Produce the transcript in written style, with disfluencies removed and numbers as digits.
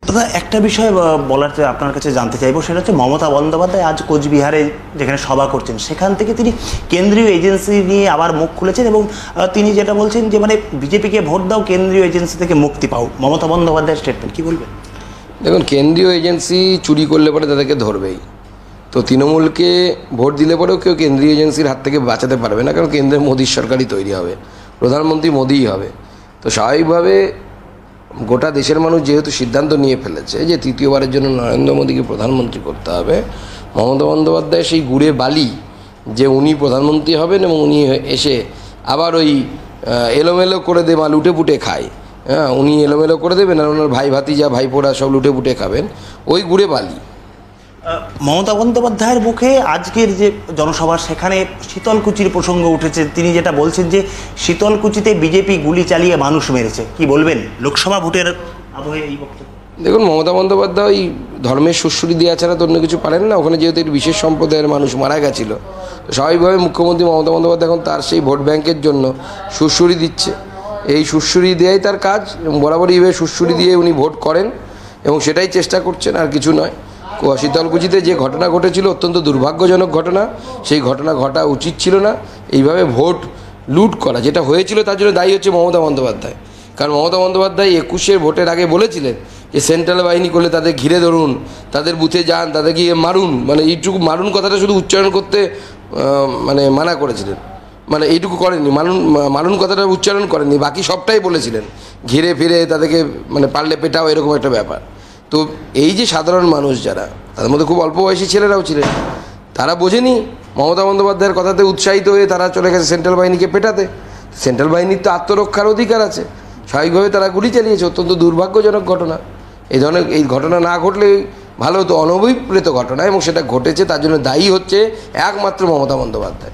দাদা একটা বিষয় বলার আপনার কাছে জানতে চাইবো, সেটা হচ্ছে মমতা বন্দ্যোপাধ্যায় আজ কোচবিহারে যেখানে সভা করছেন সেখান থেকে তিনি কেন্দ্রীয় এজেন্সি নিয়ে আবার মুখ খুলেছেন এবং তিনি যেটা বলছেন যে মানে বিজেপিকে ভোট দাও, কেন্দ্রীয় এজেন্সি থেকে মুক্তি পাও। মমতা বন্দ্যোপাধ্যায়ের স্টেটমেন্ট কী বলবেন? দেখুন, কেন্দ্রীয় এজেন্সি চুরি করলে পরে তাদেরকে ধরবেই। তো তৃণমূলকে ভোট দিলে পরেও কেউ কেন্দ্রীয় এজেন্সির হাত থেকে বাঁচাতে পারবে না, কারণ কেন্দ্রে মোদির সরকারই তৈরি হবে, প্রধানমন্ত্রী মোদিই হবে। তো স্বাভাবিকভাবে গোটা দেশের মানুষ যেহেতু সিদ্ধান্ত নিয়ে ফেলেছে যে তৃতীয়বারের জন্য নরেন্দ্র মোদীকে প্রধানমন্ত্রী করতে হবে, মমতা বন্দ্যোপাধ্যায় সেই গুড়ে বালি যে উনি প্রধানমন্ত্রী হবেন এবং উনি এসে আবার ওই এলোমেলো করে দে মা লুটে পুটে খায়, হ্যাঁ, উনি এলোমেলো করে দেবেন আর ওনার ভাই ভাতিজা ভাইপোরা সব লুটে পুটে খাবেন, ওই গুড়ে বালি। মমতা বন্দ্যোপাধ্যায়ের মুখে আজকের যে জনসভা সেখানে শীতলকুচির প্রসঙ্গ উঠেছে। তিনি যেটা বলছেন যে শীতলকুচিতে বিজেপি গুলি চালিয়ে মানুষ মেরেছে। কি বলবেন লোকসভা ভোটের আবহে এই বক্তব্য? দেখুন, মমতা বন্দ্যোপাধ্যায় ওই ধর্মের সুশ্রুতি দেওয়া ছাড়া তো অন্য কিছু পারেন না। ওখানে যেহেতু একটি বিশেষ সম্প্রদায়ের মানুষ মারা গেছিলো, তো স্বাভাবিকভাবে মুখ্যমন্ত্রী মমতা বন্দ্যোপাধ্যায় এখন তার সেই ভোট ব্যাংকের জন্য সুশ্রুতি দিচ্ছে। এই সুশ্রুতি দেওয়াই তার কাজ এবং বরাবরই এইভাবে সুশ্রুতি দিয়ে উনি ভোট করেন এবং সেটাই চেষ্টা করছেন, আর কিছু নয়। শীতলকুচিতে যে ঘটনা ঘটেছিল অত্যন্ত দুর্ভাগ্যজনক ঘটনা, সেই ঘটনা ঘটা উচিত ছিল না। এইভাবে ভোট লুট করা যেটা হয়েছিল তার জন্য দায়ী হচ্ছে মমতা বন্দ্যোপাধ্যায়। কারণ মমতা বন্দ্যোপাধ্যায় 21-এর ভোটের আগে বলেছিলেন যে সেন্ট্রাল বাহিনী করলে তাদের ঘিরে ধরুন, তাদের বুথে যান, তাদের গিয়ে মারুন, মানে এইটুকু মারুন কথাটা শুধু উচ্চারণ করতে মানে মানা করেছিলেন, মানে এইটুকু করেননি, মারুন কথাটা উচ্চারণ করেননি, বাকি সবটাই বলেছিলেন ঘিরে ফিরে তাদেরকে মানে পারলে পেটাও, এরকম একটা ব্যাপার। তো এই যে সাধারণ মানুষ যারা, তাদের মধ্যে খুব অল্প বয়সী ছেলেরাও ছিলেন, তারা বোঝেনি মমতা বন্দ্যোপাধ্যায়ের কথাতে উৎসাহিত হয়ে তারা চলে গেছে সেন্ট্রাল বাহিনীকে পেটাতে। সেন্ট্রাল বাহিনীর তো আত্মরক্ষার অধিকার আছে, স্বাভাবিকভাবে তারা গুলি চালিয়েছে। অত্যন্ত দুর্ভাগ্যজনক ঘটনা। এই ধরনের এই ঘটনা না ঘটলে ভালো হতো, অনভিপ্রেত ঘটনা, এবং সেটা ঘটেছে, তার জন্য দায়ী হচ্ছে একমাত্র মমতা বন্দ্যোপাধ্যায়।